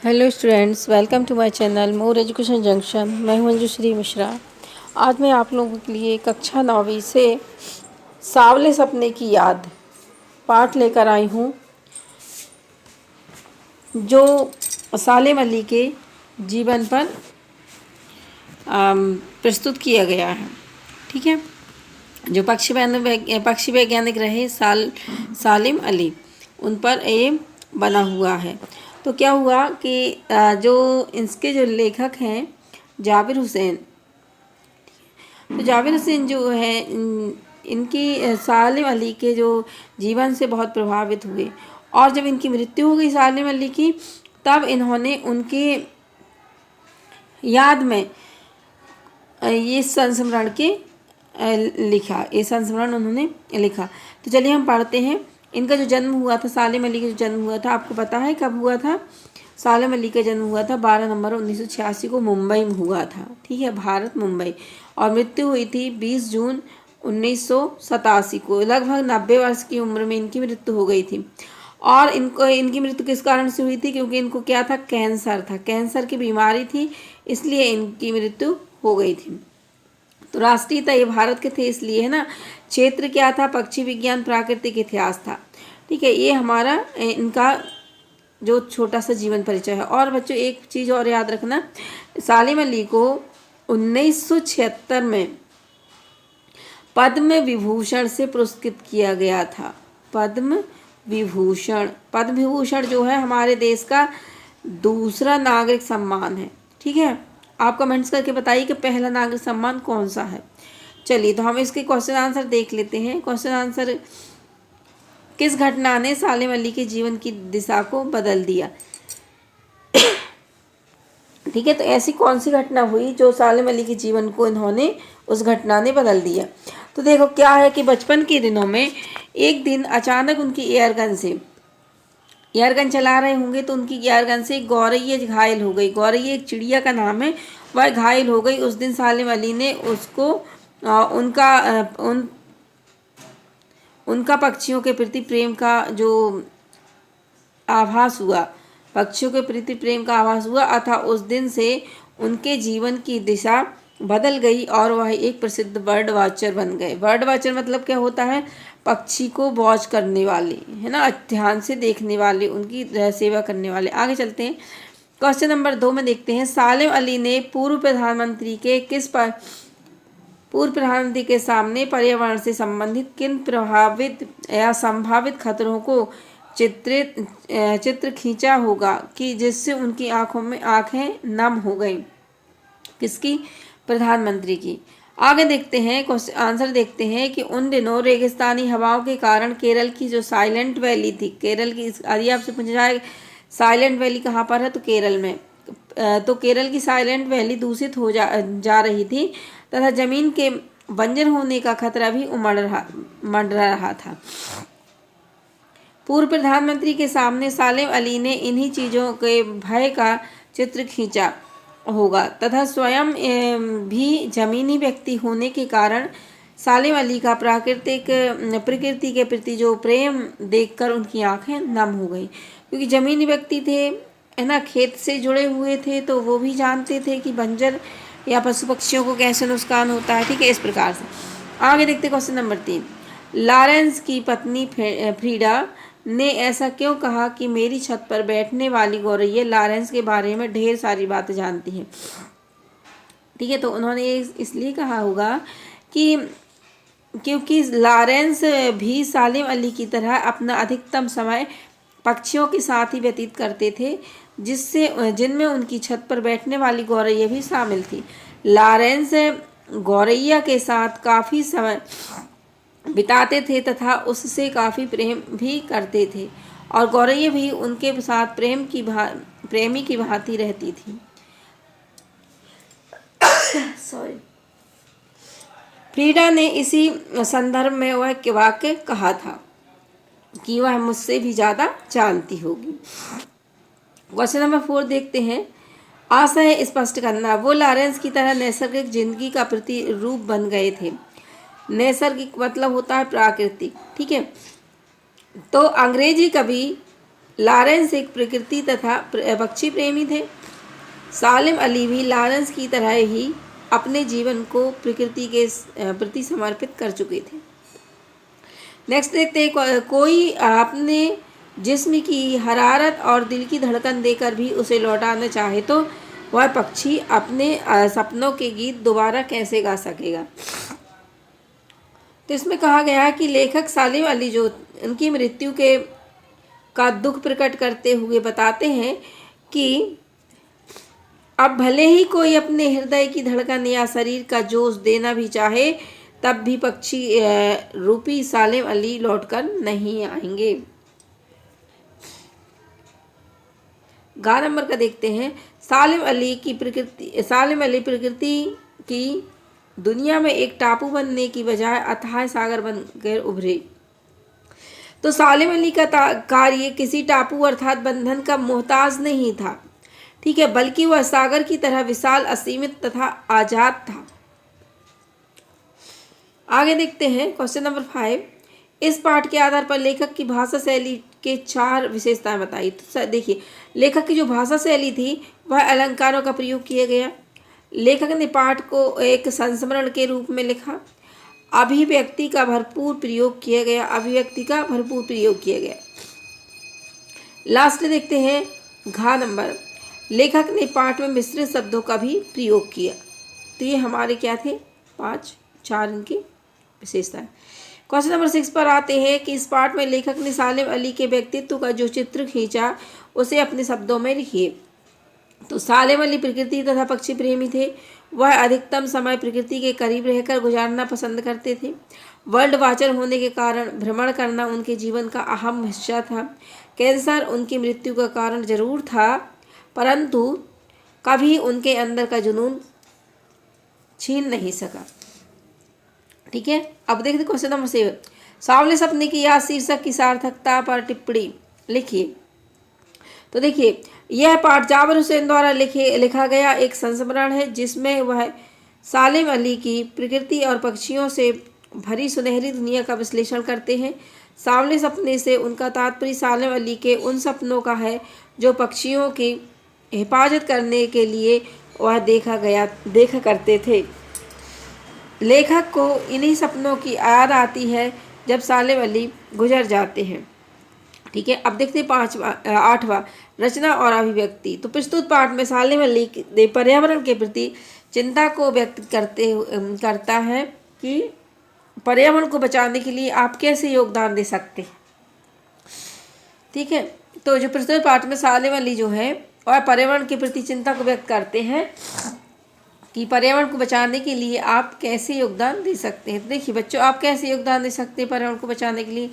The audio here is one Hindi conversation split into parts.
Hello students, welcome to my channel more education junction. मैं हूं मंजुश्री मिश्रा। आज मैं आप लोगों के लिए कक्षा 9वीं से सांवले सपने की याद पाठ लेकर आई हूं, जो सालेम अली के जीवन पर प्रस्तुत किया गया है। ठीक है, जो पक्षी वैज्ञानिक रहे सालिम अली, उन पर ये बना हुआ है। तो क्या हुआ कि जो इसके जो लेखक हैं जाबिर हुसैन, तो जाबिर हुसैन जो है इनकी सालिम अली के जो जीवन से बहुत प्रभावित हुए, और जब इनकी मृत्यु हो गई सालिम अली की, तब इन्होंने उनके याद में ये संस्मरण के लिखा, ये संस्मरण उन्होंने लिखा। तो चलिए हम पढ़ते हैं। इनका जो जन्म हुआ था, सालिम अली का जो जन्म हुआ था, आपको पता है कब हुआ था? सालिम अली का जन्म हुआ था 12 नवंबर 1986 को मुंबई में हुआ था। ठीक है, भारत मुंबई। और मृत्यु हुई थी 20 जून 1987 को। लगभग 90 वर्ष की उम्र में इनकी मृत्यु हो गई थी। और इनकी मृत्यु किस कारण से हुई थी? क्योंकि इनको क्या था? कैंसर था, कैंसर की बीमारी थी, इसलिए इनकी मृत्यु हो गई थी। तो राष्ट्रीयता ये भारत के थे, इसलिए है ना। क्षेत्र क्या था? पक्षी विज्ञान प्राकृतिक इतिहास था। ठीक है, ये हमारा इनका जो छोटा सा जीवन परिचय है। और बच्चों एक चीज़ और याद रखना, सालिम अली को 1976 में पद्म विभूषण से पुरस्कृत किया गया था। पद्म विभूषण जो है हमारे देश का दूसरा नागरिक सम्मान है। ठीक है, आप कमेंट्स करके बताइए कि पहला नागरिक सम्मान कौन सा है। चलिए, तो हम इसके क्वेश्चन आंसर देख लेते हैं। क्वेश्चन आंसर, किस घटना ने सालिम अली के जीवन की दिशा को बदल दिया? ठीक है, तो ऐसी कौन सी घटना हुई जो सालिम अली के जीवन को इन्होंने, उस घटना ने बदल दिया? तो देखो क्या है कि बचपन के दिनों में एक दिन अचानक उनकी एयरगन चला रहे होंगे, तो उनकी एयरगन से गौरैया घायल हो गई। गौरैया एक चिड़िया का नाम है, वह घायल हो गई। उस दिन सालिम अली ने उसको उनका पक्षियों के प्रति प्रेम का जो आभास हुआ, पक्षियों के प्रति प्रेम का आभास हुआ, अतः उस दिन से उनके जीवन की दिशा बदल गई और वह एक प्रसिद्ध बर्ड वॉचर बन गए। बर्ड वॉचर मतलब क्या होता है? पक्षी को वॉच करने वाले, है ना, ध्यान से देखने वाले, उनकी सेवा करने वाले। आगे चलते हैं। क्वेश्चन नंबर 2 में देखते हैं, सालिम अली ने पूर्व प्रधानमंत्री के सामने पर्यावरण से संबंधित किन प्रभावित या संभावित खतरों को चित्र खींचा होगा कि जिससे उनकी आंखों में आंखें नम हो गई? किसकी? प्रधानमंत्री की। आगे देखते हैं, क्वेश्चन आंसर देखते हैं कि उन दिनों रेगिस्तानी हवाओं के कारण केरल की जो साइलेंट वैली थी, केरल की, यदि आपसे पूछा जाए साइलेंट वैली कहाँ पर है, तो केरल में। तो केरल की साइलेंट वैली दूषित हो जा रही थी तथा जमीन के बंजर होने का खतरा भी मंडरा रहा था। पूर्व प्रधानमंत्री के सामने सालिम अली ने इन्हीं चीज़ों के भय का चित्र खींचा होगा तथा स्वयं भी जमीनी व्यक्ति होने के कारण सालिम अली का प्रकृति के प्रति जो प्रेम देखकर उनकी आंखें नम हो गई। क्योंकि जमीनी व्यक्ति थे, है ना, खेत से जुड़े हुए थे, तो वो भी जानते थे कि बंजर या पशु पक्षियों को कैसे नुकसान होता है। ठीक है, इस प्रकार से। आगे देखते क्वेश्चन नंबर 3। लॉरेंस की पत्नी फ्रीडा ने ऐसा क्यों कहा कि मेरी छत पर बैठने वाली गौरैया लॉरेंस के बारे में ढेर सारी बातें जानती है? ठीक है, तो उन्होंने इसलिए कहा होगा कि क्योंकि लॉरेंस भी सालिम अली की तरह अपना अधिकतम समय पक्षियों के साथ ही व्यतीत करते थे, जिनमें उनकी छत पर बैठने वाली गौरैया भी शामिल थी। लॉरेंस गौरैया के साथ काफ़ी समय बिताते थे तथा उससे काफ़ी प्रेम भी करते थे, और गौरैया भी उनके साथ प्रेमी की भांति रहती थी। सॉरी। फ्रीडा ने इसी संदर्भ में वह वाक्य कहा था कि वह मुझसे भी ज़्यादा जानती होगी। क्वेश्चन नंबर 4 देखते हैं। आशा है स्पष्ट करना, वो लॉरेंस की तरह नैसर्गिक जिंदगी का प्रतिरूप बन गए थे। नैसर्गिक मतलब होता है प्राकृतिक। ठीक है, तो अंग्रेजी कवि लॉरेंस एक प्रकृति तथा पक्षी प्रेमी थे। सालिम अली भी लॉरेंस की तरह ही अपने जीवन को प्रकृति के प्रति समर्पित कर चुके थे। नेक्स्ट देखते हैं, कोई अपने जिस्म की हरारत और दिल की धड़कन देकर भी उसे लौटाना चाहे तो वह पक्षी अपने सपनों के गीत दोबारा कैसे गा सकेगा। तो इसमें कहा गया है कि लेखक सालिम अली जो उनकी मृत्यु के का दुख प्रकट करते हुए बताते हैं कि अब भले ही कोई अपने हृदय की धड़कन या शरीर का जोश देना भी चाहे, तब भी पक्षी रूपी सालिम अली लौटकर नहीं आएंगे। गा नंबर का देखते हैं। सालिम अली प्रकृति की दुनिया में एक टापू बनने की बजाय अथाह सागर बनकर उभरे। तो सालिम अली का कार्य किसी टापू अर्थात बंधन का मोहताज नहीं था, ठीक है, बल्कि वह सागर की तरह विशाल, असीमित तथा आजाद था। आगे देखते हैं क्वेश्चन नंबर 5। इस पाठ के आधार पर लेखक की भाषा शैली के 4 विशेषताएं बताई। तो देखिए, लेखक की जो भाषा शैली थी वह अलंकारों का प्रयोग किया गया। लेखक ने पाठ को एक संस्मरण के रूप में लिखा। अभिव्यक्ति का भरपूर प्रयोग किया गया। लास्ट देखते हैं घ नंबर। लेखक ने पाठ में मिश्रित शब्दों का भी प्रयोग किया। तो ये हमारे क्या थे, 4 इनकी विशेषताएं। क्वेश्चन नंबर 6 पर आते हैं कि इस पाठ में लेखक ने सालिम अली के व्यक्तित्व का जो चित्र खींचा उसे अपने शब्दों में लिखिए। तो सालिम अली प्रकृति तथा पक्षी प्रेमी थे। वह अधिकतम समय प्रकृति के करीब रहकर गुजारना पसंद करते थे। वर्ल्ड वाचर होने के कारण भ्रमण करना उनके जीवन का अहम हिस्सा था। कैंसर उनकी मृत्यु का कारण जरूर था, परंतु कभी उनके अंदर का जुनून छीन नहीं सका। ठीक है, अब देखते क्वेश्चन नंबर 7। सांवले सपने की याद शीर्षक की सार्थकता पर टिप्पणी लिखिए। तो देखिए, यह पाठ जाबिर हुसैन द्वारा लिखा गया एक संस्मरण है जिसमें वह सालिम अली की प्रकृति और पक्षियों से भरी सुनहरी दुनिया का विश्लेषण करते हैं। सांवले सपने से उनका तात्पर्य सालिम अली के उन सपनों का है जो पक्षियों की हिफाजत करने के लिए वह देखा करते थे। लेखक को इन्हीं सपनों की याद आती है जब सालिम अली गुजर जाते हैं। ठीक है, अब देखते हैं 8वां रचना और अभिव्यक्ति। तो प्रस्तुत पाठ में सालिम अली ने पर्यावरण के प्रति चिंता को व्यक्त करता है कि पर्यावरण को बचाने के लिए आप कैसे योगदान दे सकते हैं। ठीक है, तो जो प्रस्तुत पाठ में सालिम अली जो है और पर्यावरण के प्रति चिंता को व्यक्त करते हैं कि पर्यावरण को बचाने के लिए आप कैसे योगदान दे सकते हैं। तो देखिए बच्चों, आप कैसे योगदान दे सकते हैं पर्यावरण को बचाने के लिए।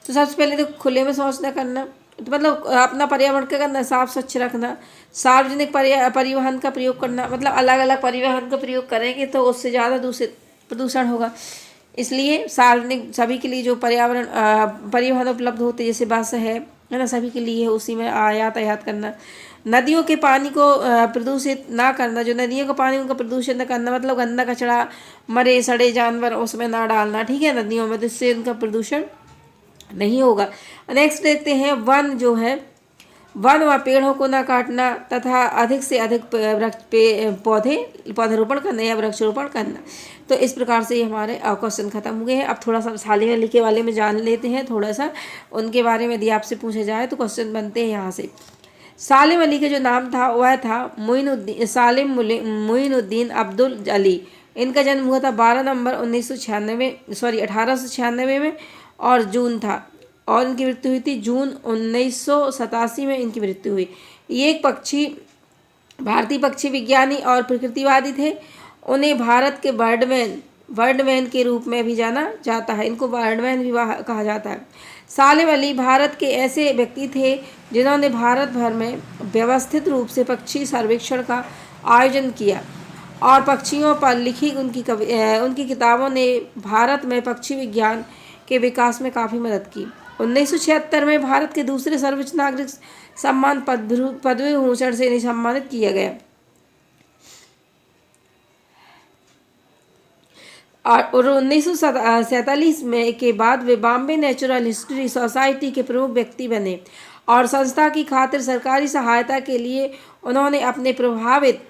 तो सबसे पहले तो खुले में शौच न करना, तो मतलब अपना पर्यावरण क्या करना, साफ स्वच्छ रखना। सार्वजनिक परिवहन का प्रयोग करना, मतलब अलग अलग परिवहन का प्रयोग करेंगे तो उससे ज़्यादा प्रदूषण होगा। इसलिए सार्वजनिक सभी के लिए जो परिवहन उपलब्ध होते जैसे बस है ना, सभी के लिए उसी में यातायात करना। नदियों के पानी को प्रदूषित ना करना, जो नदियों का पानी उनका प्रदूषित न करना, मतलब गंदा कचरा, मरे सड़े जानवर उसमें ना डालना, ठीक है, नदियों में, जिससे उनका प्रदूषण नहीं होगा। नेक्स्ट देखते हैं वन जो है, वन व पेड़ों को न काटना तथा अधिक से अधिक पौधरोपण करना या वृक्षारोपण करना। तो इस प्रकार से हमारे क्वेश्चन खत्म हुए हैं। अब थोड़ा सा सालिम अली के बारे में जान लेते हैं, थोड़ा सा उनके बारे में यदि आपसे पूछा जाए तो क्वेश्चन बनते हैं यहाँ से। सालिम अली का जो नाम था वह था मोइनुद्दीन अब्दुल अली। इनका जन्म हुआ था 12 नवंबर 1896 में और जून था, और इनकी मृत्यु हुई थी जून 1987 में इनकी मृत्यु हुई। ये एक भारतीय पक्षी विज्ञानी और प्रकृतिवादी थे। उन्हें भारत के बर्डमैन के रूप में भी जाना जाता है, इनको बर्डमैन भी कहा जाता है। सालिम अली भारत के ऐसे व्यक्ति थे जिन्होंने भारत भर में व्यवस्थित रूप से पक्षी सर्वेक्षण का आयोजन किया और पक्षियों पर लिखी उनकी किताबों ने भारत में पक्षी विज्ञान के विकास में काफ़ी मदद की। 1976 में भारत के दूसरे सर्वोच्च नागरिक सम्मान पद्म भूषण से इन्हें सम्मानित किया गया। और 1947 में के बाद वे बॉम्बे नेचुरल हिस्ट्री सोसाइटी के प्रमुख व्यक्ति बने और संस्था की खातिर सरकारी सहायता के लिए उन्होंने अपने प्रभावित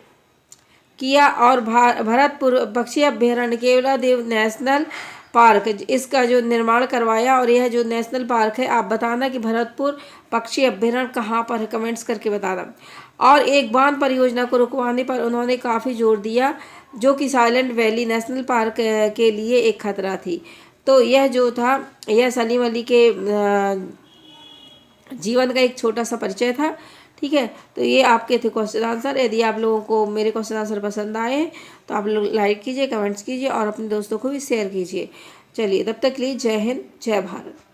किया और भरतपुर पक्षी अभ्यारण्य केवलादेव नेशनल पार्क इसका जो निर्माण करवाया। और यह जो नेशनल पार्क है, आप बताना कि भरतपुर पक्षी अभ्यारण्य कहाँ पर है, कमेंट्स करके बताना। और एक बांध परियोजना को रुकवाने पर उन्होंने काफ़ी जोर दिया, जो कि साइलेंट वैली नेशनल पार्क के लिए एक खतरा थी। तो यह जो था, यह सलीम अली के जीवन का एक छोटा सा परिचय था। ठीक है, तो ये आपके थे क्वेश्चन आंसर। यदि आप लोगों को मेरे क्वेश्चन आंसर पसंद आए हैं तो आप लोग लाइक कीजिए, कमेंट्स कीजिए और अपने दोस्तों को भी शेयर कीजिए। चलिए, तब तक के लिए जय हिंद, जय भारत।